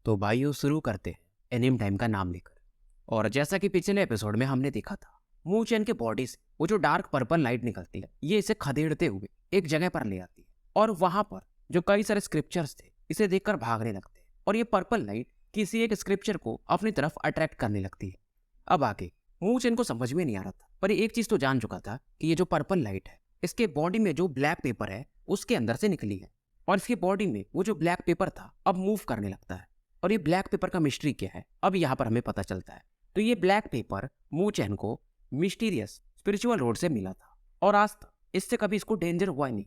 तो भाइयों शुरू करते हैं एनीम टाइम का नाम लेकर। और जैसा कि पिछले एपिसोड में हमने देखा था, मू चैन के बॉडी से वो जो डार्क पर्पल लाइट निकलती है ये इसे खदेड़ते हुए एक जगह पर ले आती है और वहां पर जो कई सारे स्क्रिप्चर्स थे इसे देखकर भागने लगते हैं और ये पर्पल लाइट किसी एक स्क्रिप्चर को अपनी तरफ अट्रैक्ट करने लगती है। अब आगे मू चैन को समझ में नहीं आ रहा था, पर ये एक चीज तो जान चुका था कि ये जो पर्पल लाइट है इसके बॉडी में जो ब्लैक पेपर है उसके अंदर से निकली है और इसके बॉडी में वो जो ब्लैक पेपर था अब मूव करने लगता है। और ये ब्लैक पेपर का मिस्ट्री क्या है अब यहाँ पर हमें पता चलता है। तो ये ब्लैक पेपर मू चैन को मिस्टीरियस स्पिरिचुअल रोड से मिला था और आज तक इससे कभी इसको डेंजर हुआ ही नहीं।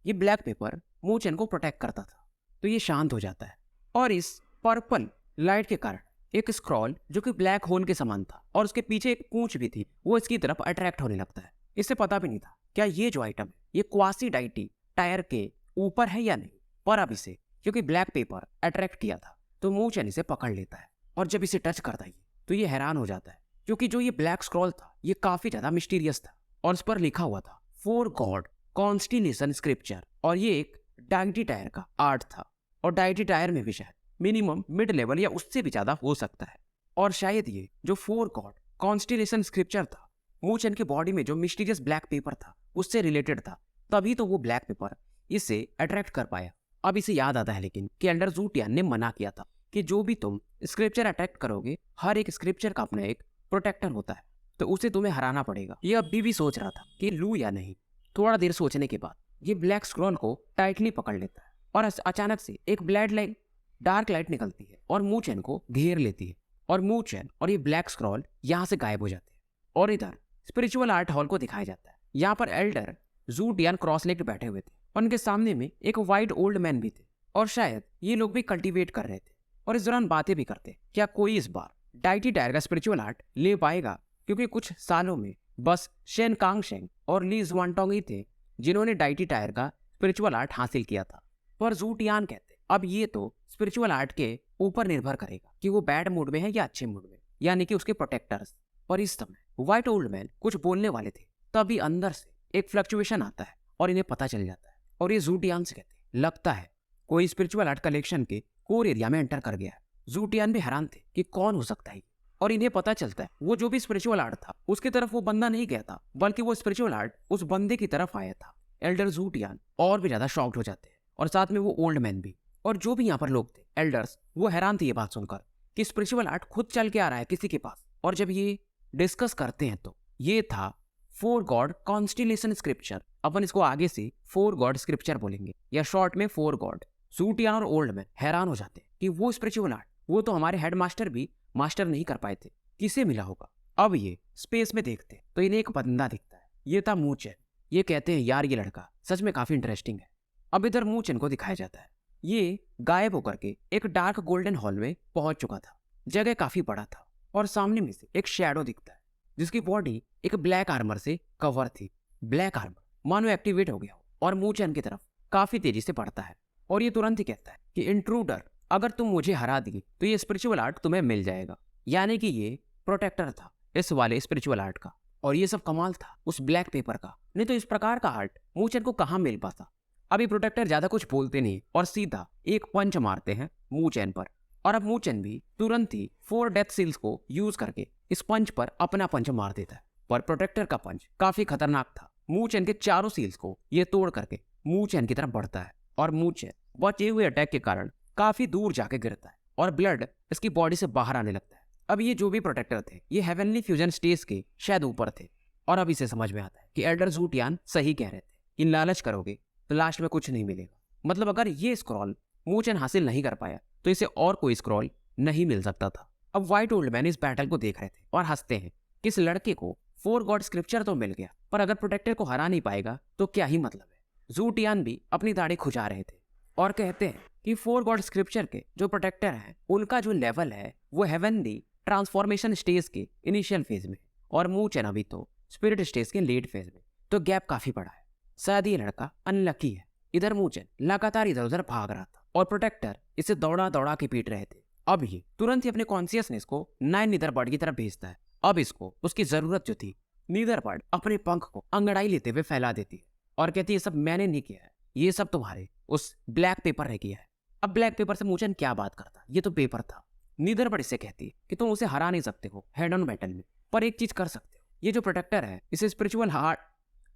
ये ब्लैक पेपर मू चैन को प्रोटेक्ट करता था। तो ये शांत हो जाता है और इस पर्पल लाइट के कारण एक स्क्रॉल जो कि ब्लैक होल के समान था और उसके पीछे एक पूंछ भी थी वो इसकी तरफ अट्रैक्ट होने लगता है। इसे पता भी नहीं था क्या ये जो आइटम है ये क्वासी डाइटी टायर के ऊपर है या नहीं, पर अब इसे क्योंकि ब्लैक पेपर अट्रैक्ट किया था तो मू चैन इसे पकड़ लेता है और जब इसे टच करता है तो ये हैरान हो जाता है क्योंकि जो ये ब्लैक स्क्रॉल था ये काफी ज्यादा मिस्टीरियस था और इस पर लिखा हुआ था फोर गॉड कॉन्स्टिलेशन स्क्रिप्चर और ये एक डाइटी टायर का आर्ट था। और डाइटी टायर में भी शायद मिनिमम मिड लेवल या उससे भी ज्यादा हो सकता है। और शायद ये जो फोर गॉड कॉन्स्टिलेशन स्क्रिप्चर था मू चैन की बॉडी में जो मिस्टीरियस ब्लैक पेपर था उससे रिलेटेड था, तभी तो वो ब्लैक पेपर इसे अट्रैक्ट कर पाया। अब इसे याद आता है लेकिन कि एल्डर जू टियान ने मना किया था कि जो भी तुम स्क्रिप्चर अटैक करोगे हर एक स्क्रिप्चर का अपना एक प्रोटेक्टर होता है तो उसे तुम्हें हराना पड़ेगा। ये अभी भी सोच रहा था कि लू या नहीं। थोड़ा देर सोचने के बाद ये ब्लैक स्क्रॉल को टाइटली पकड़ लेता है और अचानक से एक ब्लैड लाइट डार्क लाइट निकलती है और मू चैन को घेर लेती है और मू चैन और ये ब्लैक स्क्रॉल यहाँ से गायब हो जाते हैं। और इधर स्पिरिचुअल आर्ट हॉल को दिखाया जाता है। यहाँ पर एल्डर जू टियान क्रॉस लेग बैठे हुए थे और उनके सामने में एक वाइट ओल्ड मैन भी थे और शायद ये लोग भी कल्टीवेट कर रहे थे और इस दौरान बातें भी करते क्या कोई इस बार डाइटी टायर का स्पिरिचुअल आर्ट ले पाएगा, क्योंकि कुछ सालों में बस शेन कांगशेंग और ली जुआनटोंग ही थे जिन्होंने डाइटी टायर का स्पिरिचुअल आर्ट हासिल किया था। पर जू टियान कहते अब ये तो स्पिरिचुअल आर्ट के ऊपर निर्भर करेगा कि वो बैड मूड में है या अच्छे मूड में, यानी कि उसके प्रोटेक्टर्स। और इस समय व्हाइट ओल्ड मैन कुछ बोलने वाले थे तभी अंदर से एक फ्लक्चुएशन आता है और इन्हें पता चल जाता है और ये जू टियान से कहते लगता है कोई स्पिरिचुअल आर्ट कलेक्शन के कोर एरिया में एंटर कर गया है। जू टियान भी हैरान थे कि कौन हो सकता है और इन्हें पता चलता है वो जो भी स्पिरिचुअल आर्ट था उसकी तरफ वो बंदा नहीं गया था बल्कि वो स्पिरिचुअल आर्ट उस बंदे की तरफ आया था। एल्डर जू टियान और भी ज्यादा शॉक्ड हो जाते हैं और साथ में वो ओल्ड मैन भी और जो भी यहाँ पर लोग थे एल्डर्स वो हैरान थे ये बात सुनकर कि स्पिरिचुअल आर्ट खुद चल के आ रहा है किसी के पास। और जब ये डिस्कस करते हैं तो ये था फोर गॉड कॉन्स्टिलेशन स्क्रिप्चर। अपन इसको आगे से फोर गॉड स्क्रिप्चर बोलेंगे या शॉर्ट में फोर गॉड। जू टियान और ओल्ड मैन हैरान हो जाते हैं कि वो स्पिरिचुअल आर्ट वो तो हमारे हेड मास्टर भी मास्टर नहीं कर पाए थे, किसे मिला होगा। अब ये स्पेस में देखते हैं तो इन्हें एक बंदा दिखता है, ये था मू चैन। ये कहते हैं यार ये लड़का सच में काफी इंटरेस्टिंग है। अब इधर मू चैन को दिखाया जाता है ये गायब होकर के एक डार्क गोल्डन हॉल में पहुंच चुका था। जगह काफी बड़ा था और सामने में से एक शैडो दिखता है जिसकी बॉडी एक ब्लैक आर्मर से कवर थी। ब्लैक आर्मर मानो एक्टिवेट हो गया हो और मू चैन की तरफ काफी तेजी से बढ़ता है और ये तुरंत ही कहता है कि इंट्रूडर अगर तुम मुझे हरा दिए तो ये स्पिरिचुअल आर्ट तुम्हें मिल जाएगा। यानी कि ये प्रोटेक्टर था इस वाले स्पिरिचुअल आर्ट का और ये सब कमाल था उस ब्लैक पेपर का, नहीं तो इस प्रकार का आर्ट मू चैन को कहाँ मिल पाता। अभी प्रोटेक्टर ज्यादा कुछ बोलते नहीं और सीधा एक पंच मारते हैं मू चैन पर और अब मू चैन भी तुरंत ही फोर डेथ सील्स को यूज करके इस पंच पर अपना पंच मार देता है। पर प्रोटेक्टर का पंच काफी खतरनाक था। मू चैन के चारों सील्स को ये तोड़ करके मू चैन की तरफ बढ़ता है और मू चैन बचे हुए अटैक के कारण काफी दूर जाके गिरता है और ब्लड इसकी बॉडी से बाहर आने लगता है। अब ये जो भी प्रोटेक्टर थे ये हेवनली फ्यूजन स्टेज के शायद ऊपर थे और अब इसे समझ में आता है कि एल्डर जू टियान सही कह रहे थे कि लालच करोगे तो लास्ट में कुछ नहीं मिलेगा। मतलब अगर ये स्क्रॉल मू चैन हासिल नहीं कर पाया तो इसे और कोई स्क्रॉल नहीं मिल सकता था। अब व्हाइट ओल्ड मैन इस बैटल को देख रहे थे और हंसते हैं कि इस लड़के को फोर गॉड स्क्रिप्चर तो मिल गया पर अगर प्रोटेक्टर को हरा नहीं पाएगा तो क्या ही मतलब है। जू टियान भी अपनी दाढ़ी खुजा रहे थे और कहते हैं कि फोर गॉड स्क्रिप्चर के जो प्रोटेक्टर हैं उनका जो लेवल है वो हेवनली ट्रांसफॉर्मेशन स्टेज के इनिशियल फेज में और मू चैन अभी तो स्पिरिट स्टेज के लेट फेज में, तो गैप काफी बड़ा है। शायद ये लड़का अनलकी है। इधर मू चैन लगातार इधर उधर भाग रहा था और प्रोटेक्टर इसे दौड़ा दौड़ा के पीट रहे थे। अब ये तुरंत ही अपने कॉन्शियसनेस को नाइन नीदरबर्ड की तरफ भेजता है। अब इसको उसकी जरूरत जो थी नीदरबर्ड अपने पंख को अंगड़ाई लेते हुए फैला देती है और कहती है सब मैंने नहीं किया है, ये सब तुम्हारे उस ब्लैक पेपर ने किया है। अब ब्लैक पेपर से मूचेन क्या बात करता, ये तो पेपर था। नीदरबर्ड इससे कहती है कि तुम उसे हरा नहीं सकते हो हेड ऑन बैटल में, पर एक चीज कर सकते हो, ये जो प्रोटेक्टर है इसे स्पिरिचुअल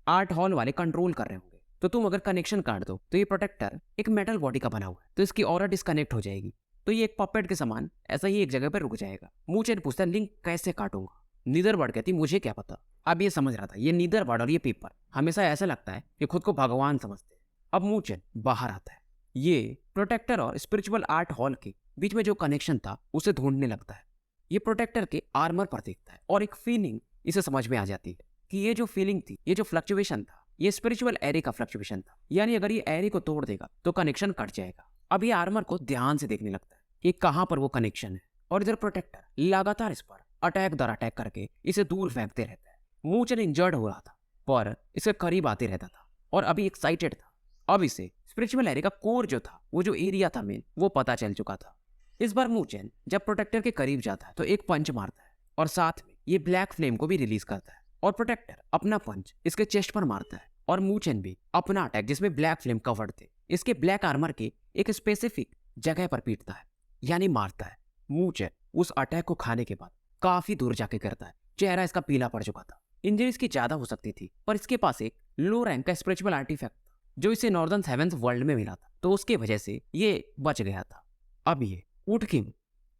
आर्ट हॉल वाले कंट्रोल कर रहे होंगे, तो तुम अगर कनेक्शन काट दो तो ये प्रोटेक्टर एक मेटल बॉडी का बना हुआ है, तो इसकी ऑरा डिस्कनेक्ट हो जाएगी, तो ये एक पपेट के समान ऐसा ही एक जगह पर रुक जाएगा। मूचेन पूछता है लिंक कैसे काटूंगा। नीदरबर्ड कहती मुझे क्या पता। अब ये समझ रहा था, ये नीदरबर्ड और ये पेपर हमेशा ऐसा लगता है कि खुद को भगवान समझते हैं। अब मूचेन बाहर आता है, ये प्रोटेक्टर और स्पिरिचुअल आर्ट हॉल के बीच में जो कनेक्शन था उसे ढूंढने लगता है। ये प्रोटेक्टर के आर्मर पर देखता है और एक फीलिंग इसे समझ में आ जाती है कि ये जो फीलिंग थी, ये जो फ्लक्चुएशन था, ये स्पिरिचुअल एरे का फ्लक्चुएशन था, यानी अगर ये एरे को तोड़ देगा तो कनेक्शन कट जाएगा। अब ये आर्मर को ध्यान से देखने लगता है कि कहां पर वो कनेक्शन है, और इधर प्रोटेक्टर लगातार इस पर अटैक दर अटैक करके इसे दूर फेंकते रहता है। मूचेन इंजर्ड हो रहा था पर इसे करीब आते रहता था और अभी एक्साइटेड था। अब इसे स्पिरिचुअल एरे का कोर जो था, वो जो एरिया था मेन, वो पता चल चुका था। इस बार मूचेन जब प्रोटेक्टर के करीब जाता है तो एक पंच मारता है और साथ में ये ब्लैक फ्लेम को भी रिलीज करता है, और प्रोटेक्टर अपना पंच इसके चेस्ट पर मारता है और मूचेन भी अपना अटैक जिसमें ब्लैक फ्लेम कवर्ड थे इसके ब्लैक आर्मर के एक स्पेसिफिक जगह पर पीटता है, यानी मारता है। मूचेन उस अटैक को खाने के बाद काफी दूर जाके गिरता है, चेहरा इसका पीला पड़ चुका था। इंजरी इसकी ज्यादा हो सकती थी पर इसके पास एक लो रैंक का स्पिरिचुअल आर्टिफैक्ट था जो इसे नॉर्दर्न सेवेंथ वर्ल्ड में मिला था, तो उसकी वजह से ये बच गया था। अब ये उठ के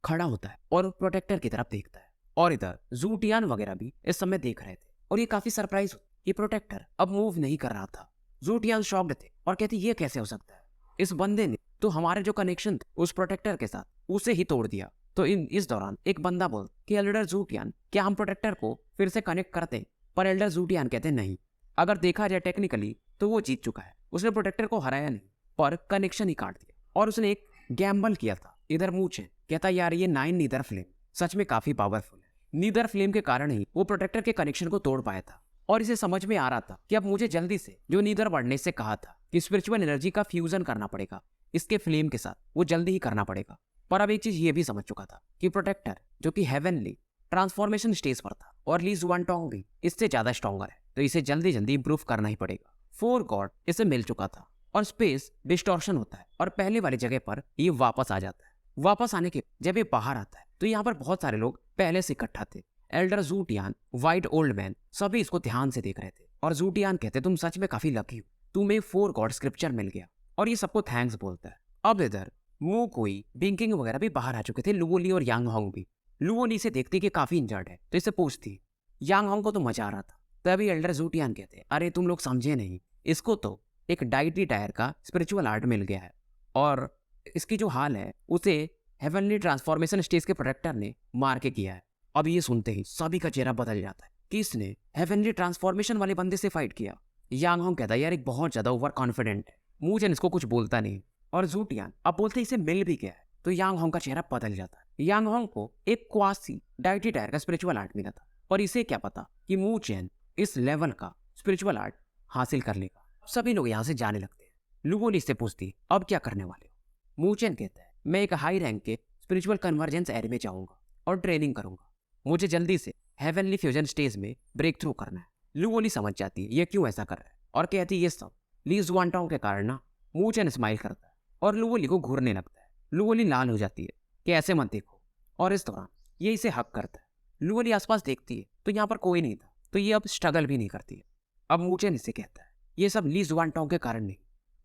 खड़ा होता है और प्रोटेक्टर की तरफ देखता है, और इधर जूटियान वगैरह भी इस समय देख रहे थे और ये काफी सरप्राइज हो। ये प्रोटेक्टर अब मूव नहीं कर रहा था। जूटियान शॉक्ड थे और कहते ये कैसे हो सकता है, इस बंदे ने तो हमारे जो कनेक्शन थे उस प्रोटेक्टर के साथ उसे ही तोड़ दिया। तो इस दौरान एक बंदा बोल कि एल्डर जूटियान, क्या हम प्रोटेक्टर को फिर से कनेक्ट करते? पर एल्डर जूटियान कहते नहीं, अगर देखा जाए टेक्निकली तो वो जीत चुका है, उसने प्रोटेक्टर को हराया नहीं पर कनेक्शन ही काट दिया, और उसने एक गैम्बल किया था। इधर मूचेन कहता यार ये 9 नीदर फ्लेम सच में काफी पावरफुल है। नीदर फ्लेम के कारण ही वो प्रोटेक्टर के कनेक्शन को तोड़ पाया था, और इसे समझ में आ रहा था कि अब मुझे जल्दी से जो नीदरबर्ड ने इससे कहा था कि स्पिरिचुअल एनर्जी का फ्यूजन करना पड़ेगा इसके फ्लेम के साथ, वो जल्दी ही करना पड़ेगा। पर अब एक चीज ये भी समझ चुका था कि प्रोटेक्टर जो कि हेवनली ट्रांसफॉर्मेशन स्टेज पर था और ली जुआनटोंग भी इससे ज्यादा स्ट्रॉन्गर है, तो इसे जल्दी जल्दी इंप्रूव करना ही पड़ेगा। 4 गॉड इसे मिल चुका था और स्पेस डिस्टॉर्शन होता है और पहले वाली जगह पर ये वापस आ जाता है। वापस आने के जब ये बाहर आता है तो यहाँ पर बहुत सारे लोग पहले से इकट्ठा थे। एल्डर जूटियान, वाइट ओल्ड मैन, सभी इसको ध्यान से देख रहे थे, और जूटियान कहते तुम सच में काफी लकी हो, तुम्हें 4 गॉड स्क्रिप्चर मिल गया, और ये सबको थैंक्स बोलता है। अब इधर मू कोई, बिंकिंग वगैरह भी बाहर आ चुके थे, लुओली और यांग होंग भी। लुओली से देखती कि काफी इंजर्ड है तो इसे पूछती। यांग होंग को तो मजा आ रहा था, तभी एल्डर जूटियान कहते अरे तुम लोग समझे नहीं, इसको तो एक डाइटी टायर का स्पिरिचुअल आर्ट मिल गया है, और इसकी जो हाल है उसे हेवनली ट्रांसफॉर्मेशन स्टेज के प्रोटेक्टर ने मार के किया है। अब ये सुनते ही सभी का चेहरा बदल जाता है कि इसने हेवनली ट्रांसफॉर्मेशन वाले बंदे से फाइट किया। यांग होंग कहता है यार एक बहुत ज्यादा ओवर कॉन्फिडेंट है। मूचेन इसको कुछ बोलता नहीं, और जूटियान अब बोलते इसे मिल भी गया है, तो यांग होंग का चेहरा बदल जाता है। यांग होंग को एक क्वासी डाइटी टायर का स्पिरिचुअल आर्ट मिला था, और इसे क्या पता कि मूचेन इस लेवल का स्पिरिचुअल आर्ट हासिल कर लेगा। सभी लोग यहाँ से जाने लगते हैं। लुओली से पूछती अब क्या करने वाले हो? मूचेन कहता है मैं एक हाई रैंक के स्पिरिचुअल कन्वर्जेंस एरे में जाऊंगा और ट्रेनिंग करूंगा, मुझे जल्दी से हेवनली फ्यूजन स्टेज में ब्रेक थ्रू करना है। लुओली समझ जाती है ये क्यों ऐसा कर रहा है, और कहती है ये सब ली जुआनटोंग के कारण ना। मूचेन स्माइल करता है और लुओली को घूरने लगता है। लुओली लाल हो जाती है कि ऐसे मत देखो, और इस दौरान ये इसे हक करता है। लुओली आसपास देखती है तो यहाँ पर कोई नहीं था, तो ये अब स्ट्रगल भी नहीं करती है। अब मूचेन इसे कहता है ये सब ली जुआनटोंग के कारण नहीं,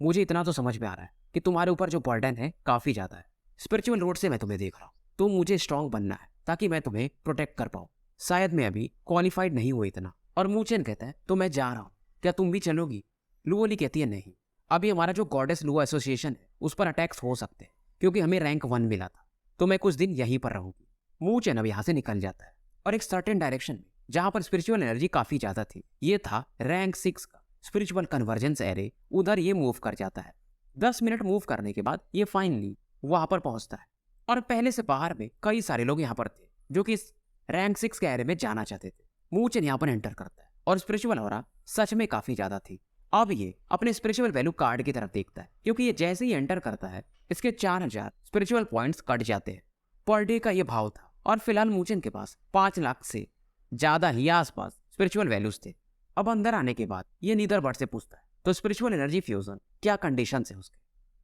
मुझे इतना तो समझ में आ रहा है कि तुम्हारे ऊपर जो बर्डन है काफी ज्यादा है। स्पिरिचुअल रोड से मैं तुम्हें देख रहा हूँ, तो मुझे स्ट्रांग बनना है ताकि मैं तुम्हें प्रोटेक्ट कर पाऊँ। शायद मैं अभी क्वालिफाइड नहीं हुई इतना। और मूचेन कहता है तो मैं जा रहा हूँ, क्या तुम भी चलोगी? लुओली कहती है नहीं, अभी हमारा जो गॉडेस लुओ एसोसिएशन है उस पर अटैक्स हो सकते हैं क्योंकि हमें रैंक 1 मिला था, तो मैं कुछ दिन यहीं पर रहूंगी। मूचेन अब यहाँ से निकल जाता है और एक सर्टेन डायरेक्शन में जहां पर स्पिरिचुअल एनर्जी काफी ज्यादा थी, ये था रैंक 6 का स्पिरिचुअल कन्वर्जेंस एरे, उधर ये मूव कर जाता है। 10 मिनट मूव करने के बाद ये फाइनली वहां पर पहुंचता है, और पहले से बाहर में कई सारे लोग यहाँ पर थे जो कि इस रैंक 6 के एरे में जाना चाहते थे। मूचेन यहाँ पर एंटर करता है और स्पिरिचुअल ऑरा सच में काफी ज्यादा थी। अब ये अपने स्पिरिचुअल वैल्यू कार्ड की तरफ देखता है क्योंकि ये जैसे ही एंटर करता है इसके 4000 स्पिरिचुअल पॉइंट्स कट जाते हैं। पर डे का ये भाव था, और फिलहाल मूचेन के पास 5 लाख से ज्यादा ही आसपास स्पिरिचुअल वैल्यूज थे। अब अंदर आने के बाद ये नीदरबर्ड से पूछता है तो स्पिरिचुअल एनर्जी फ्यूजन क्या कंडीशन है उसके?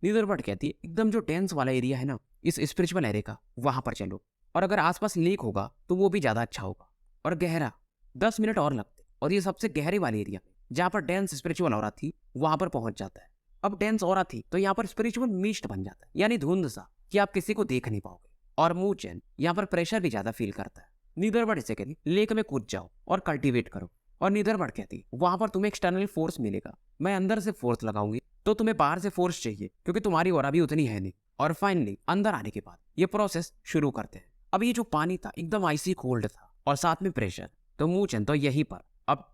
नीदरबर्ड कहती है एकदम जो डेंस वाला एरिया है ना इस स्पिरिचुअल एरिया का, वहां पर चलो, और अगर आसपास लीक होगा तो वो भी ज्यादा अच्छा होगा। और गहरा 10 मिनट और लगते, और ये सबसे गहरे वाले एरिया में जहाँ पर डेंस स्पिरिचुअल ऑरा थी वहां पर पहुंच जाता है। अब डेंस ऑरा थी तो यहाँ पर स्पिरिचुअल मिस्ट बन जाता है, यानी धुंध सा कि आप किसी को देख नहीं पाओगे। और मूचेन यहाँ पर प्रेशर भी ज्यादा फील करता है। नीदरबर्ड इसे कहती लेक में कूद जाओ और कल्टीवेट करो। और नीदरबर्ड कहती वहां पर तुम्हें एक्सटर्नल फोर्स मिलेगा, मैं अंदर से फोर्स लगाऊंगी तो तुम्हें बाहर से फोर्स चाहिए क्योंकि तुम्हारी ऑरा भी उतनी है नहीं। और फाइनली अंदर आने के बाद ये प्रोसेस शुरू करते हैं। अब ये जो पानी था एकदम आइसी कोल्ड था और साथ में प्रेशर, तो मूचेन तो यहीं पर अब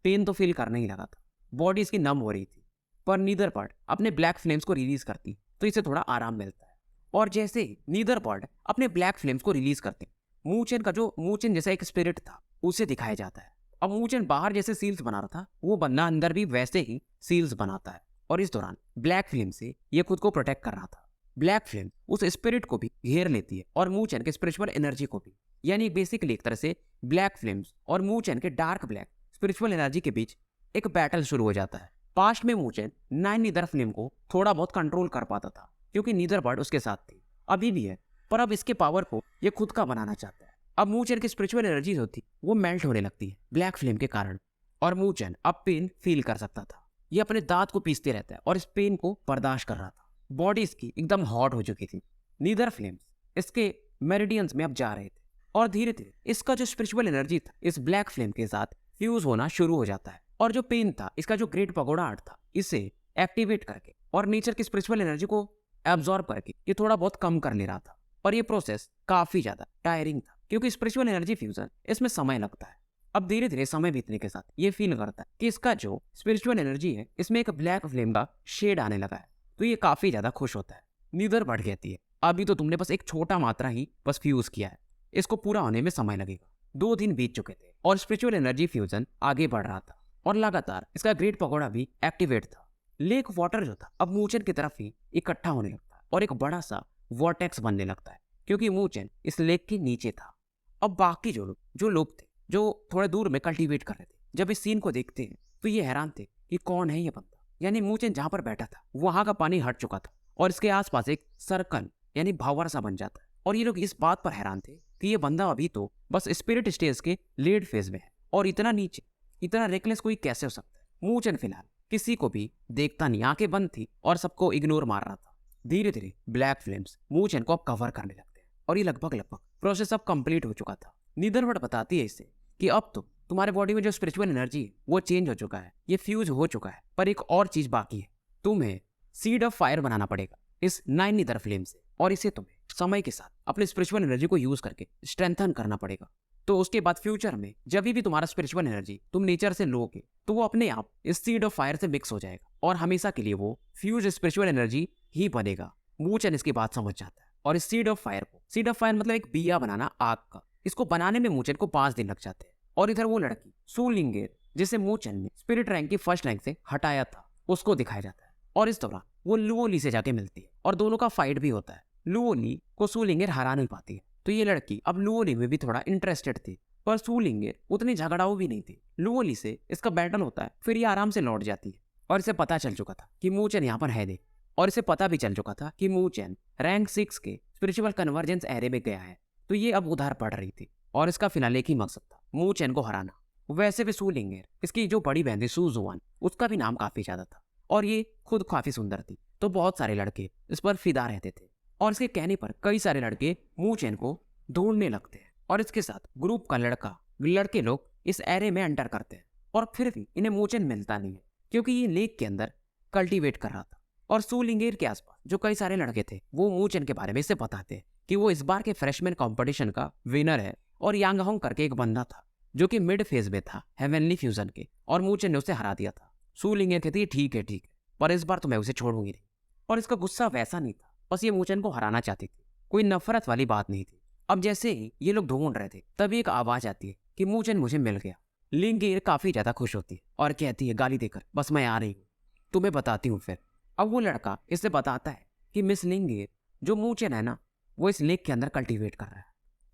पेन तो फील करने ही लगा था, बॉडी इसकी नम हो रही थी। पर नीदरबर्ड अपने ब्लैक फ्लेम्स को रिलीज करती तो इसे थोड़ा आराम मिलता है। और जैसे ही नीदरबर्ड अपने ब्लैक फ्लेम्स को रिलीज करते मूचेन का जो मूचेन जैसा एक स्पिरिट था उसे दिखाया जाता है। अब मूचेन बाहर जैसे सील्स बना रहा था वो बंदा अंदर भी वैसे ही सील्स बनाता है। और इस दौरान ब्लैक फ्लेम से ये खुद को प्रोटेक्ट कर रहा था। ब्लैक फ्लेम उस स्पिरिट को भी घेर लेती है और मूचेन के स्पिरिचुअल एनर्जी को भी, यानी बेसिकली एक तरह से ब्लैक फ्लेम्स और मूचेन के डार्क ब्लैक स्पिरिचुअल एनर्जी के बीच एक बैटल शुरू हो जाता है। पास्ट में मूचेन नाइन नीदर फ्लेम को थोड़ा बहुत कंट्रोल कर पाता था क्योंकि नीदरबर्ड उसके साथ थी, अभी भी है, पर अब इसके पावर को ये खुद का बनाना चाहता है। अब मूचेन की स्पिरिचुअल एनर्जी होती वो मेल्ट होने लगती है ब्लैक फ्लेम के कारण, और मूचेन अब पेन फील कर सकता था। ये अपने दांत को पीसते रहता है और इस पेन को बर्दाश्त कर रहा था। बॉडी इसकी एकदम हॉट हो चुकी थी। नीदर फ्लेम्स इसके मेरिडियंस में अब जा रहे थे और धीरे धीरे इसका जो स्पिरिचुअल एनर्जी था इस ब्लैक फ्लेम के साथ फ्यूज होना शुरू हो जाता है। और जो पेन था इसका जो ग्रेट पगोडा आर्ट था इसे एक्टिवेट करके और नेचर की स्पिरिचुअल एनर्जी को एब्जॉर्ब करके ये थोड़ा बहुत कम कर ले रहा था। और ये प्रोसेस काफी ज्यादा टायरिंग था क्योंकि स्पिरिचुअल एनर्जी फ्यूजन इसमें समय लगता है। अब धीरे धीरे समय बीतने के साथ ये फील करता है कि इसका जो स्पिरिचुअल एनर्जी है इसमें एक ब्लैक फ्लेम का शेड आने लगा है, तो ये काफी ज्यादा खुश होता है। नीदरबर्ड कहती है अभी तो तुमने बस एक छोटा मात्रा ही बस फ्यूज किया है, इसको पूरा होने में समय लगेगा। 2 दिन बीत चुके थे और स्पिरिचुअल एनर्जी फ्यूजन आगे बढ़ रहा था और लगातार इसका ग्रेट पगोडा भी एक्टिवेट था। लेक वाटर जो था अब मूचेन की तरफ ही इकट्ठा होने लगता है और एक बड़ा सा वॉर्टेक्स बनने लगता है क्योंकि मूचेन इस लेक के नीचे था। अब बाकी जो लोग थे जो थोड़े दूर में कल्टीवेट कर रहे थे, जब इस सीन को देखते हैं तो ये हैरान थे कि कौन है ये बंदा। यानी मूचेन जहां पर बैठा था वहां का पानी हट चुका था और इसके आसपास एक सर्कल यानी भंवर सा बन जाता है। और ये लोग इस बात पर हैरान थे कि ये बंदा अभी तो बस स्पिरिट स्टेज के लेड फेज में है और इतना नीचे इतना रेकलेस कोई कैसे हो सकता है। मूचेन फिलहाल किसी को भी देखता नहीं, आंखें बंद थी और सबको इग्नोर मार रहा था। धीरे धीरे ब्लैक फ्लेम्स मूचेन को अब कवर करने लगते हैं और ये लगभग प्रोसेस अब कंप्लीट हो चुका था। नीदरबर्ड बताती है इससे कि अब तो तुम्हारे बॉडी में जो स्पिरिचुअल एनर्जी है वो चेंज हो चुका है, ये फ्यूज हो चुका है, पर एक और चीज बाकी है, तुम्हें सीड ऑफ फायर बनाना पड़ेगा इस 9 नीदर फ्लेम से, और इसे तुम्हें समय के साथ अपने स्पिरिचुअल एनर्जी को यूज करके स्ट्रेंथन करना पड़ेगा। तो उसके बाद फ्यूचर में जब भी तुम्हारा स्पिरिचुअल एनर्जी तुम नेचर से लोगे तो वो अपने आप इस सीड ऑफ फायर से मिक्स हो जाएगा और हमेशा के लिए वो फ्यूज स्पिरिचुअल एनर्जी ही बनेगा। मूचेन इसकी बात समझ जाता है और इस सीड ऑफ फायर मतलब एक बिया बनाना आग का, इसको बनाने में मूचेन को 5 दिन लग जाते हैं। और इधर वो लड़की सूलिंगेर जिसे मूचेन ने स्पिरिट रैंक की फर्स्ट रैंक से हटाया था उसको दिखाया जाता है और इस दौरान वो लुओली से जाके मिलती है और दोनों का फाइट भी होता है। लुओली को सूलिंगेर हरा नहीं पाती है तो ये लड़की अब लुओली में भी थोड़ा इंटरेस्टेड थी, पर सूलिंगेर उतनी झगड़ाऊ भी नहीं थी। लुओली से इसका बैटल होता है, फिर ये आराम से लौट जाती है और इसे पता चल चुका था कि मूचेन यहाँ पर है नहीं, और इसे पता भी चल चुका था कि मूचेन रैंक 6 के स्पिरिचुअल कन्वर्जेंस एरे में गया है। तो ये अब उधार पड़ रही थी और इसका फिलहाल एक ही मकसद था, मूचेन को हराना। वैसे भी सूलिंगेर इसकी जो बड़ी बहन थी सूजुआन, उसका भी नाम काफी ज्यादा था और ये खुद काफी सुंदर थी, तो बहुत सारे लड़के इस पर फिदा रहते थे और इसके कहने पर कई सारे लड़के मूचेन को ढूंढने लगते हैं और इसके साथ ग्रुप का लड़के लोग इस एरे में एंटर करते हैं और फिर भी इन्हें मूचेन मिलता नहीं है क्योंकि ये लेक के अंदर कल्टीवेट कर रहा था। और सूलिंगेर के आसपास जो कई सारे लड़के थे वो मूचेन के बारे में इसे बताते हैं कि वो इस बार के फ्रेशमैन कंपटीशन का विनर है और यांगहोंग करके एक बंदा था जो कि मिड फेज में था हेवनली फ्यूजन के, और मूचेन ने उसे हरा दिया था। सूलिंगेर कहती ठीक है पर इस बार तो मैं उसे छोड़ूंगी नहीं। और इसका गुस्सा वैसा नहीं था, बस ये मूचेन को हराना चाहती थी, कोई नफरत वाली बात नहीं थी। अब जैसे ही ये लोग ढूंढ रहे थे तभी एक आवाज आती है कि मूचेन मुझे मिल गया। लिंगेर काफी ज्यादा खुश होती है और कहती है गाली देकर, बस मैं आ रही हूँ, तुम्हें बताती हूँ फिर। अब वो लड़का इससे बताता है कि मिस लिंगेर जो मूचेन है ना वो इस लेक के अंदर कल्टीवेट कर रहा है।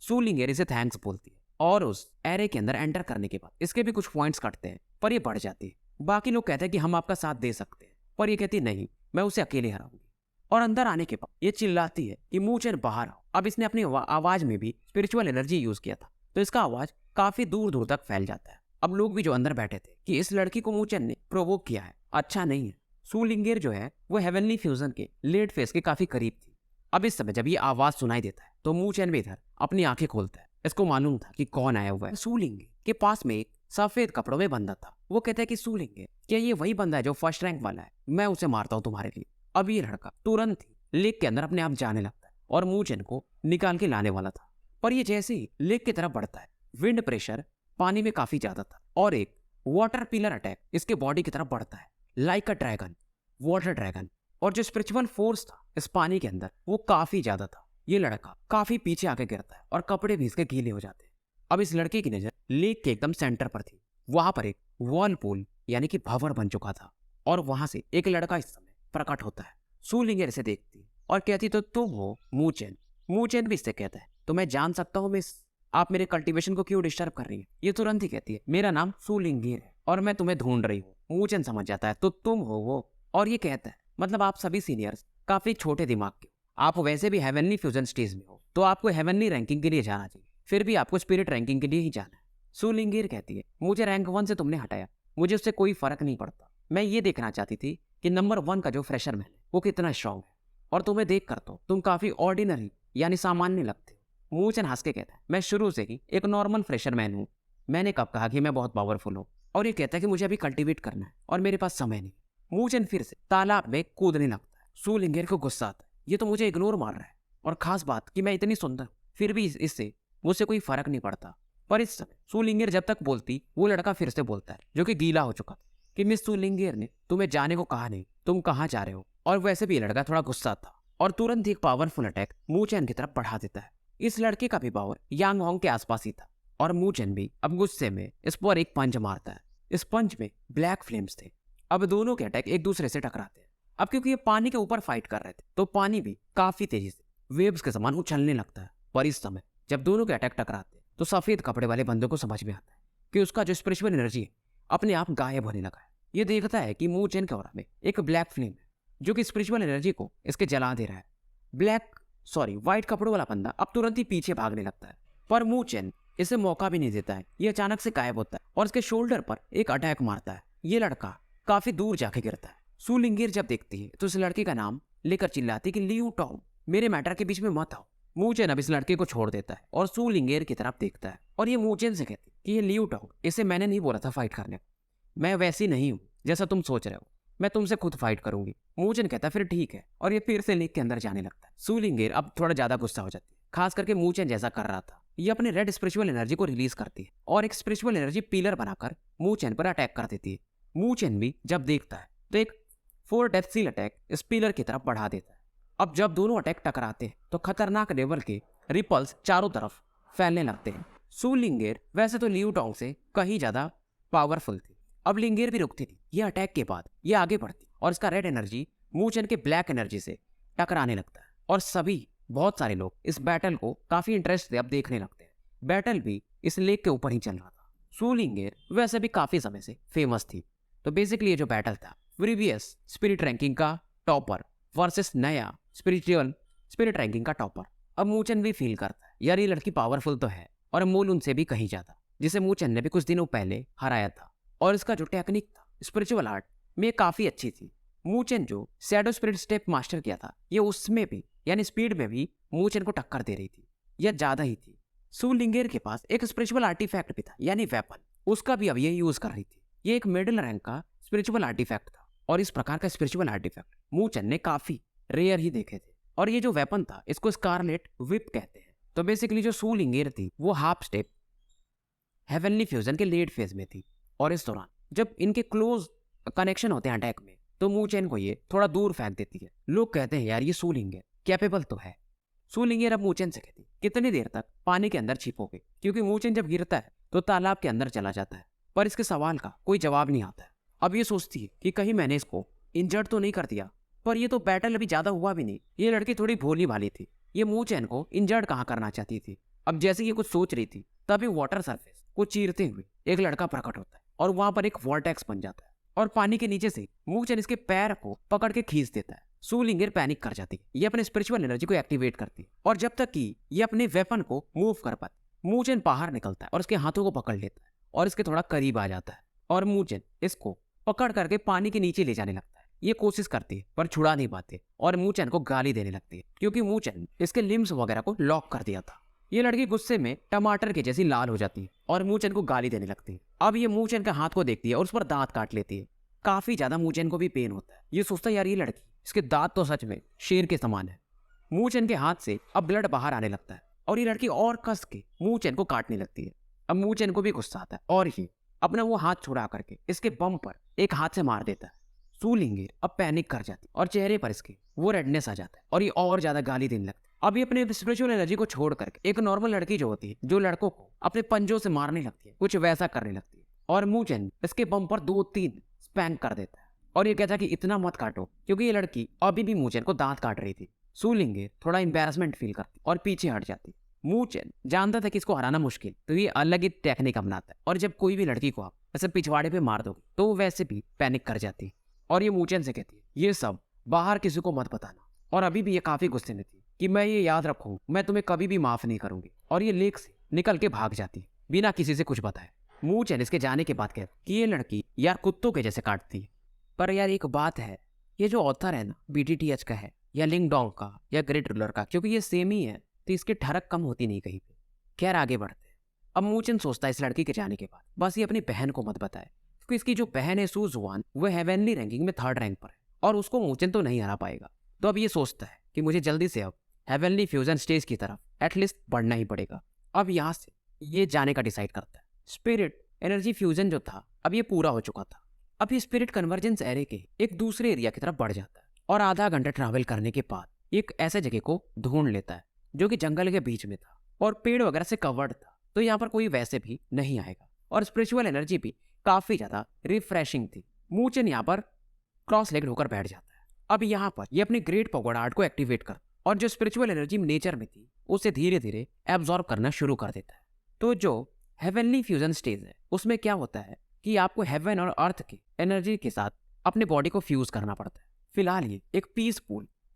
सूलिंगेर इसे थैंक्स बोलती है और उस एरे के अंदर एंटर करने के बाद इसके भी कुछ पॉइंट्स कटते हैं पर ये बढ़ जाती है। बाकी लोग कहते हैं कि हम आपका साथ दे सकते हैं, पर ये कहती नहीं, मैं उसे अकेले हराऊंगी। और अंदर आने के बाद ये चिल्लाती है कि मूचेन बाहर आओ। अब इसने अपनी आवाज में भी स्पिरिचुअल एनर्जी यूज किया था, तो इसका आवाज काफी दूर दूर तक फैल जाता है। अब लोग भी जो अंदर बैठे थे कि इस लड़की को मूचेन ने प्रोवोक किया है, अच्छा नहीं है। सू लिंगेर जो है वो हेवनली फ्यूजन के लेट फेज के काफी करीब थी। अब इस समय जब ये आवाज सुनाई देता है तो मूचेन भी इधर अपनी आंखें खोलता है। इसको मालूम था कि कौन आया हुआ है। सू लिंगेर के पास में एक सफेद कपड़ों में बंदा था। वो कहता है कि सू लिंगेर, क्या ये वही बंदा है जो फर्स्ट रैंक वाला है? मैं उसे मारता हूँ तुम्हारे लिए। अब ये लड़का तुरंत ही लेक के अंदर अपने आप जाने लगता है और मूचेन को निकाल के लाने वाला था। पर ये जैसे ही लेक की तरफ बढ़ता है, विंड प्रेशर पानी में काफी ज्यादा था और एक वाटर पिलर अटैक इसके बॉडी की तरफ बढ़ता है, like a dragon, water dragon. और जो स्पिरिचुअल फोर्स था इस पानी के अंदर वो काफी ज्यादा था। ये लड़का काफी पीछे आके गिरता है और कपड़े भी इसके गीले हो जाते हैं। अब इस लड़के की नजर लेक के एकदम सेंटर पर थी। वहां पर एक वॉल पूल यानी कि भंवर बन चुका था और वहां से एक लड़का इस समय प्रकट होता है। सू लिंगेर इसे देखती और कहती, तो तुम हो मूचेन। मूचेन भी इससे कहता है, तो मैं जान सकता हूँ मिस, आप मेरे कल्टीवेशन को क्यों डिस्टर्ब कर रही है? ये तुरंत ही कहती है, मेरा नाम सू लिंगेर है और मैं तुम्हें ढूंढ रही हूँ। मूचेन समझ जाता है, तो तुम हो वो। और ये कहता है, मतलब आप सभी सीनियर्स काफी छोटे दिमाग के हो, आप वैसे भी हेवनली फ्यूजन स्टेज में हो, तो आपको हेवनली रैंकिंग के लिए जाना चाहिए, फिर भी आपको स्पिरिट रैंकिंग के लिए ही जाना है। सू लिंगेर कहती है, मुझे रैंक 1 से तुमने हटाया, मुझे उससे कोई फर्क नहीं पड़ता। मैं ये देखना चाहती थी कि नंबर 1 का जो फ्रेशर मैन है वो कितना स्ट्रांग है, और तुम्हें देख कर तो तुम काफी ऑर्डिनरी यानी सामान्य लगते हो। मूचेन हंस के कहता है, मैं शुरू से ही एक नॉर्मल फ्रेशर मैन हूँ, मैंने कब कहा कि मैं बहुत पावरफुल हूँ? और ये कहता है कि मुझे अभी कल्टीवेट करना है और मेरे पास समय नहीं। मूचेन फिर से तालाब में कूदने लगता है। सू लिंगेर को गुस्सा आता है, ये तो मुझे इग्नोर मार रहा है, और खास बात कि मैं इतनी सुंदर फिर भी इससे मुझसे कोई फर्क नहीं पड़ता। पर इस समय सू लिंगेर जब तक बोलती वो लड़का फिर से बोलता है, जो कि गीला हो चुका था, कि मिस सू लिंगेर ने तुम्हें जाने को कहा नहीं, तुम कहाँ जा रहे हो? और वैसे भी लड़का थोड़ा गुस्सा था और तुरंत ही एक पावरफुल अटैक मूचेन की तरफ बढ़ा देता है। इस लड़के का भी पावर यांग होंग के आसपास ही था और मूचेन भी अब गुस्से में इस पर एक पंच मारता है। इस पंच में ब्लैक फ्लेम्स थे। अब दोनों के अटैक एक दूसरे से टकराते हैं। अब क्योंकि ये पानी के ऊपर फाइट कर रहे थे तो पानी भी काफी तेजी से वेव्स के समान उछलने लगता है। पर इस समय जब दोनों के अटैक टकराते हैं तो सफेद कपड़े वाले बंदे को समझ में आता है कि उसका जो स्पिरिचुअल एनर्जी है अपने आप गायब होने लगा है। ये देखता है कि मूचेन के ऑरा में एक ब्लैक फ्लेम है जो कि स्पिरिचुअल एनर्जी को इसके जला दे रहा है। व्हाइट कपड़ों वाला बंदा अब तुरंत ही पीछे भागने लगता है, पर मूचेन इसे मौका भी नहीं देता है। ये अचानक से गायब होता है और इसके शोल्डर पर एक अटैक मारता है। ये लड़का काफी दूर जाके गिरता है। सू लिंगेर जब देखती है तो इस लड़के का नाम लेकर चिल्लाती कि लियू टॉन्ग, मेरे मैटर के बीच में मत आओ। मूचेन अब इस लड़के को छोड़ देता है और सू लिंगेर की तरफ देखता है और ये मूचेन से कहती कि ये लियू टॉन्ग, इसे मैंने नहीं बोला था फाइट करने, मैं वैसी नहीं हूँ जैसा तुम सोच रहे हो, मैं तुमसे खुद फाइट करूंगी। मूचेन कहता फिर ठीक है और ये फिर से लेक के अंदर जाने लगता है। सू लिंगेर अब थोड़ा ज्यादा गुस्सा हो जाती है, खास करके मूचेन जैसा कर रहा था। ये अपने रेड स्पिरिचुअल एनर्जी को रिलीज करती है और एक स्पिरिचुअल एनर्जी पिलर बनाकर मूचेन पर अटैक कर देती है। मूचेन भी जब देखता है तो एक 4 डेथ सील अटैक इस पिलर की तरफ बढ़ा देता है। अब जब दोनों अटैक टकराते हैं तो खतरनाक लेवल के रिपल्स चारों तरफ फैलने लगते हैं। सू लिंगेर वैसे तो लियू टॉन्ग से कहीं ज्यादा पावरफुल थी, अब लिंगेर भी रुकती थी। ये अटैक के बाद ये आगे बढ़ती और इसका रेड एनर्जी मूचेन के ब्लैक एनर्जी से टकराने लगता है और बहुत सारे लोग इस बैटल को काफी इंटरेस्ट से अब देखने लगते हैं। बैटल भी इस लेक के ऊपर ही चल रहा था। सू लिंगेर वैसे भी काफी समय से फेमस थी, तो बेसिकली ये जो बैटल था प्रीवियस स्पिरिट रैंकिंग का टॉपर वर्सेस नया स्पिरिट रैंकिंग का टॉपर। अब मूचेन भी फील करता है यार ये लड़की पावरफुल तो है और मूल उनसे भी कहीं ज्यादा, जिसे मूचेन ने भी कुछ दिनों पहले हराया था। और इसका जो टेक्निक था स्पिरिचुअल आर्ट में काफी अच्छी थी। मूचेन जो शैडो स्पिरिट स्टेप मास्टर किया था ये उसमें भी यानी स्पीड में भी मूचेन को टक्कर दे रही थी, यह ज्यादा ही थी। सू लिंगेर के पास एक स्पिरिचुअल आर्टिफैक्ट भी था यानी वेपन, उसका भी अब ये यूज कर रही थी। ये एक मिडिल रैंक का स्पिरिचुअल आर्टिफैक्ट था और इस प्रकार का स्पिरिचुअल आर्टिफैक्ट मूचेन ने काफी रेयर ही देखे थे। और ये जो वेपन था इसको स्कारलेट विप कहते हैं। तो बेसिकली जो सू लिंगेर थी वो हाफ स्टेप हेवनली फ्यूजन के लेट फेज में थी और इस दौरान जब इनके क्लोज कनेक्शन होते हैं अटैक में तो मूचेन को ये थोड़ा दूर फेंक देती है। लोग कहते हैं यार ये सू लिंगेर कैपेबल तो है। सू लिंगेर अब मूचेन से कहती कितनी देर तक पानी के अंदर छिपोगे, क्योंकि मूचेन जब गिरता है तो तालाब के अंदर चला जाता है, पर इसके सवाल का कोई जवाब नहीं आता है। अब ये सोचती है कि कहीं मैंने इसको इंजर्ड तो नहीं कर दिया, पर ये तो बैटल अभी ज्यादा हुआ भी नहीं, ये लड़की थोड़ी भोली भाली थी, ये मूचेन को इंजर्ड कहाँ करना चाहती थी। अब जैसे ये कुछ सोच रही थी तभी वाटर सरफेस को चीरते हुए एक लड़का प्रकट होता है और वहां पर एक वॉर्टेक्स बन जाता है और पानी के नीचे से मूचेन इसके पैर को पकड़ के खींच देता है सू लिंगर पैनिक कर जाती है। ये अपने स्पिरिचुअल एनर्जी को एक्टिवेट करती है और जब तक कि ये अपने वेपन को मूव कर पाती, मूचेन बाहर निकलता है और उसके हाथों को पकड़ लेता है और इसके थोड़ा करीब आ जाता है और मूचेन इसको पकड़ करके पानी के नीचे ले जाने लगता है। ये कोशिश करती है पर छुड़ा नहीं पाते और मूचेन को गाली देने लगती है क्योंकि मूचेन इसके लिम्स वगैरह को लॉक कर दिया था। ये लड़की गुस्से में टमाटर के जैसी लाल हो जाती है और मूचेन को गाली देने लगती है। अब ये मूचेन का हाथ को देखती है और उस पर दांत काट लेती है। काफी ज्यादा मूचेन को भी पेन होता है। ये सोचता है यार ये लड़की, इसके दांत तो सच में शेर के समान है। मूचेन के हाथ से अब ब्लड बाहर आने लगता है और ये लड़की और कस के मूचेन को काटने लगती है। अब मूचेन को भी गुस्सा आता है और ये अपना वो हाथ छुड़ा करके इसके बम पर एक हाथ से मार देता है। सू लिंगर अब पैनिक कर जाती है और चेहरे पर इसके वो रेडनेस आ जाता है और ये और ज्यादा गाली देने लगती है। अब ये अपने स्पिरिचुअल एनर्जी को छोड़ करके एक नॉर्मल लड़की जो होती है, जो लड़कों को अपने पंजों से मारने लगती है, कुछ वैसा करने लगती है और मूचेन इसके बम पर 2-3 स्पैंक कर देता है और ये कहता है कि इतना मत काटो क्योंकि ये लड़की अभी भी मूचेन को दांत काट रही थी। सू लिंगर थोड़ा एम्बैरेसमेंट फील करती और पीछे हट जाती। मूचेन जानता था कि इसको हराना मुश्किल, तो ये अलग ही टेक्निक अपनाता है और जब कोई भी लड़की को आप ऐसे पिछवाड़े पे मार दोगे तो वो वैसे भी पैनिक कर जाती और ये मूचेन से कहती है ये सब बाहर किसी को मत बताना। और अभी भी ये काफी गुस्से में थी कि मैं ये याद रखूं, मैं तुम्हें कभी भी माफ नहीं करूंगी। और ये लेक से निकल के भाग जाती है बिना किसी से कुछ बताए। मूचेन इसके जाने के बाद कहती कि ये लड़की यार कुत्तों के जैसे काटती है। पर यार एक बात है, ये जो ऑथर है ना BTTH का है या लिंगडोंग का या ग्रेट रूलर का, क्योंकि ये सेम ही है तो इसकी ठरक कम होती नहीं कहीं पे। खैर आगे बढ़ते हैं। अब मूचेन सोचता है इस लड़की के जाने के बाद बस ये अपनी बहन को मत बताए क्योंकि इसकी जो बहन है सू जुआन, वो हेवनली रैंकिंग में 3rd रैंक पर है और उसको मूचेन तो नहीं हरा पाएगा। तो अब ये सोचता है कि मुझे जल्दी से अब हेवनली फ्यूजन स्टेज की तरफ एटलीस्ट बढ़ना ही पड़ेगा। अब यहाँ से ये जाने का डिसाइड करता है। स्पिरिट एनर्जी फ्यूजन जो था अब ये पूरा हो चुका था। अब ये स्पिरिट कन्वर्जेंस एरे के एक दूसरे एरिया की तरफ बढ़ जाता है और आधा घंटा ट्रैवल करने के बाद एक ऐसे जगह को ढूंढ लेता है जो कि जंगल के बीच में था और पेड़ वगैरह से कवर्ड था, तो यहाँ पर कोई वैसे भी नहीं आएगा और स्पिरिचुअल एनर्जी भी काफी ज्यादा रिफ्रेशिंग थी। मूचेन यहाँ पर क्रॉस लेग्ड होकर बैठ जाता है। अब यहाँ पर ये अपने ग्रेट पगोडा आर्ट को एक्टिवेट कर और जो स्पिरिचुअल एनर्जी नेचर में थी उसे धीरे धीरे एब्जॉर्ब करना शुरू कर देता है। तो जो हेवनली फ्यूजन स्टेज है उसमें क्या होता है कि आपको हेवन और अर्थ की एनर्जी के साथ अपने बॉडी को फ्यूज करना पड़ता है। फिलहाल ये एक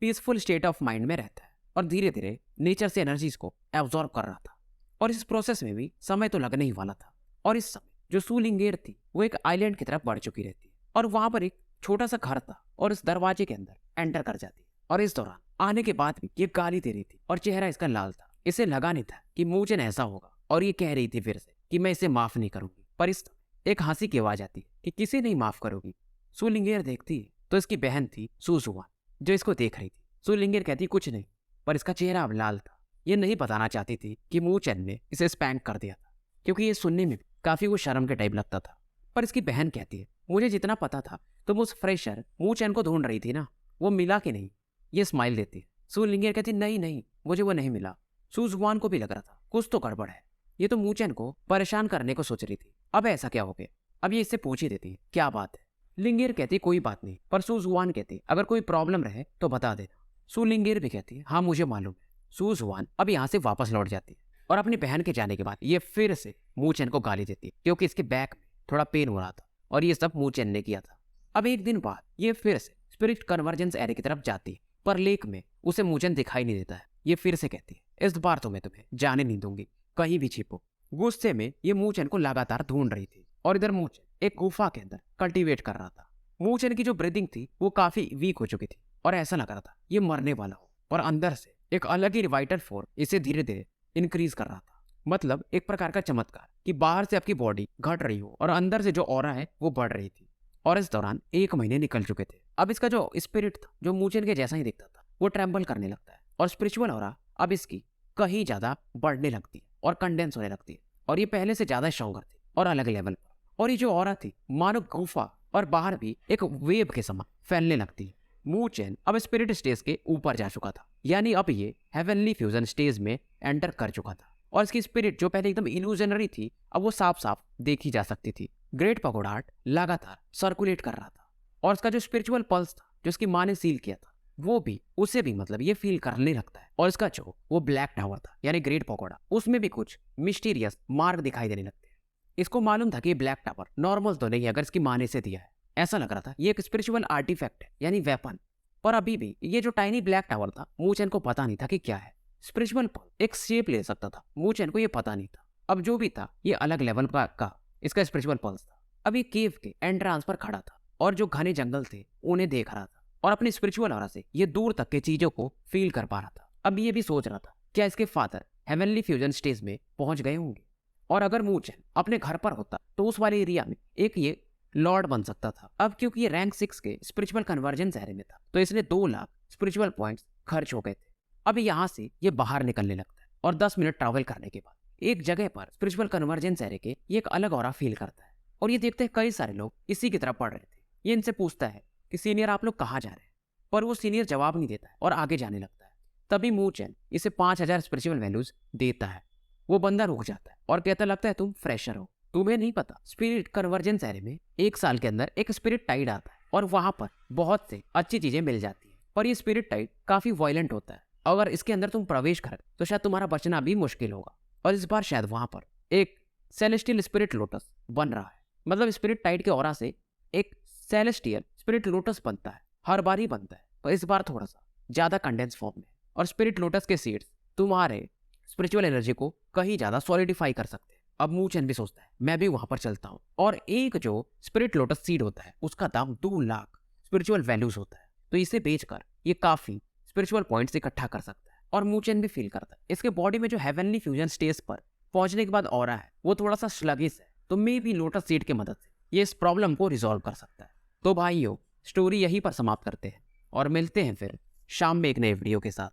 पीसफुल स्टेट ऑफ माइंड में रहता है और धीरे धीरे नेचर से एनर्जीज को एब्जॉर्ब कर रहा था और इस प्रोसेस में भी समय तो लगने ही वाला था। और इस समय जो सू लिंगर थी वो एक आइलैंड की तरफ बढ़ चुकी रहती है और वहां पर एक छोटा सा घर था और इस दरवाजे के अंदर एंटर कर जाती है। और इस दौरान आने के बाद भी ये गाली दे रही थी और चेहरा इसका लाल था। इसे लगा नहीं था कि मूचेन ऐसा होगा और ये कह रही थी फिर से कि मैं इसे माफ नहीं करूंगी। पर इस एक हंसी की आवाज आती है कि किसे नहीं माफ करोगी। सू लिंगर देखती है तो इसकी बहन थी सू जुआन जो इसको देख रही थी। सू लिंगर कहती कुछ नहीं, पर इसका चेहरा अब लाल था। ये नहीं बताना चाहती थी कि मूचेन ने इसे स्पैंक कर दिया था क्योंकि ये सुनने में काफी वो शर्म के टाइप लगता था। पर इसकी बहन कहती है मुझे जितना पता था तुम उस फ्रेशर मूचेन को ढूंढ रही थी ना, वो मिला कि नहीं। ये स्माइल देती है। सू लिंगर कहती नहीं मुझे वो नहीं मिला। सू जुआन को भी लग रहा था कुछ तो गड़बड़ है, ये तो मूचेन को परेशान करने को सोच रही थी। अब ऐसा क्या हो गया? अब ये इससे पूछ ही देती है क्या बात है। लिंगर कहती कोई बात नहीं, पर सू जुआन कहती अगर कोई प्रॉब्लम रहे तो बता देना। सू लिंगर भी कहती है हाँ मुझे मालूम है। सू जुआन अब यहाँ से वापस लौट जाती है और अपनी बहन के जाने के बाद ये फिर से मूचेन को गाली देती है क्योंकि इसके बैक में थोड़ा पेन हो रहा था और ये सब मूचेन ने किया था। अब एक दिन बाद ये फिर से स्पिरिट कन्वर्जेंस एरिया की तरफ जाती है पर लेक में उसे मूचेन दिखाई नहीं देता है। ये फिर से कहती है इस बार तो मैं तुम्हें जाने नहीं दूंगी, कहीं भी छिपो। गुस्से में ये मूचेन को लगातार ढूंढ रही थी और इधर मूचेन एक गुफा के अंदर कल्टीवेट कर रहा था। मूचेन की जो ब्रीदिंग थी वो काफी वीक हो चुकी थी और ऐसा लग रहा था ये मरने वाला हो, और अंदर से एक अलग ही वाइटल फोर्स इसे धीरे धीरे इंक्रीज कर रहा था। मतलब एक प्रकार का चमत्कार कि बाहर से आपकी बॉडी घट रही हो और अंदर से जो ऑरा है वो बढ़ रही थी। और इस दौरान 1 महीने निकल चुके थे। अब इसका जो स्पिरिट था जो मूचेन के जैसा ही दिखता था वो ट्रेम्बल करने लगता है और स्पिरिचुअल ऑरा अब इसकी कहीं ज्यादा बढ़ने लगती है और कंडेंस होने लगती है और ये पहले से ज्यादा स्ट्रॉन्गर थी और अलग लेवल पर। और ये जो ऑरा थी मानो गुफा और बाहर भी एक वेब के समान फैलने लगती है। मूचेन अब स्पिरिट स्टेज के ऊपर जा चुका था, यानी अब ये हेवनली फ्यूजन स्टेज में एंटर कर चुका था और इसकी स्पिरिट जो पहले एकदम इल्यूजनरी थी अब वो साफ साफ देखी जा सकती थी। ग्रेट पगोडा आर्ट लगातार सर्कुलेट कर रहा था और इसका जो स्पिरिचुअल पल्स था जो इसकी माँ ने सील किया था वो भी उसे भी मतलब ये फील करने लगता है। और इसका जो वो ब्लैक टावर था यानी ग्रेट पगोडा, उसमें भी कुछ मिस्टीरियस मार्क दिखाई देने लगते हैं। इसको मालूम था कि ब्लैक टावर नॉर्मल तो नहीं है अगर इसकी माँ ने इसे दिया है। ऐसा लग रहा था ये एक स्पिरिचुअल आर्टिफैक्ट है यानी वेपन पर अभी भी ये जो टाइनी ब्लैक टावर था, मूचेन को पता नहीं था कि क्या है। स्पिरिचुअल पल एक शेप ले सकता था, मूचेन को ये पता नहीं था। अब जो भी था ये अलग लेवल का इसका स्पिरिचुअल पल्स था। अब ये केव के एंट्रांस पर खड़ा था और जो घने जंगल थे उन्हें देख रहा था और अपनी स्पिरिचुअल ऑरा से ये दूर तक के चीजों को फील कर पा रहा था। अब ये भी सोच रहा था क्या इसके फादर हेवनली फ्यूजन स्टेज में पहुंच गए होंगे, और अगर मूचेन अपने घर पर होता तो उस वाले एरिया में एक ये लॉर्ड बन सकता था। अब क्योंकि ये रैंक 6 के स्पिरिचुअल कन्वर्जेंस एरिया में था तो इसने 2 लाख स्पिरिचुअल पॉइंट्स खर्च हो गए थे। अब यहाँ से ये बाहर निकलने लगता है और 10 मिनट ट्रैवल करने के बाद एक जगह पर स्पिरिचुअल कन्वर्जेंस एरिया के ये एक अलग ऑरा फील करता है और ये देखते हैं कई सारे लोग इसी की तरफ पढ़ रहे थे। ये इनसे पूछता है कि सीनियर आप लोग कहाँ जा रहे हैं, पर वो सीनियर जवाब नहीं देता है और आगे जाने लगता है। तभी मूचेन इसे 5000 स्पिरिचुअल वैल्यूज देता है। वो बंदा रुक जाता है और कहता लगता है तुम फ्रेशर हो, तुम्हें नहीं पता स्पिरिट कन्वर्जेंस एरिया में 1 साल के अंदर एक स्पिरिट टाइड आता है और वहां पर बहुत से अच्छी चीजें मिल जाती है, पर ये स्पिरिट टाइड काफी वायलेंट होता है। अगर इसके अंदर तुम प्रवेश कर तो शायद तुम्हारा बचना भी मुश्किल होगा। और इस बार शायद वहां पर एक सेलेस्टियल स्पिरिट लोटस बन रहा है, मतलब स्पिरिट टाइड के ऑरा से एक सेलेस्टियल स्पिरिट लोटस बनता है। हर बार ही बनता है पर इस बार थोड़ा सा ज्यादा कंडेंस फॉर्म में, और स्पिरिट लोटस के सीड्स तुम्हारे स्पिरिचुअल एनर्जी को कहीं ज्यादा सॉलिडिफाई कर सकते हैं। अब मूचेन भी सोचता है मैं भी वहां पर चलता हूँ, और एक जो स्पिरिट लोटस सीड होता है उसका दाम 2 लाख स्पिरिचुअल वैल्यूज होता है, तो इसे बेचकर ये काफी स्पिरिचुअल पॉइंट्स इकट्ठा कर सकता है। और मूचेन भी फील करता है इसके बॉडी में जो हेवनली फ्यूजन स्टेज पर पहुंचने के बाद ऑरा है वो थोड़ा सा स्लगिश है, तो मे भी लोटस सीड की मदद से ये इस प्रॉब्लम को रिजॉल्व कर सकता है। तो भाइयों, स्टोरी यहीं पर समाप्त करते हैं और मिलते हैं फिर शाम में एक नए वीडियो के साथ।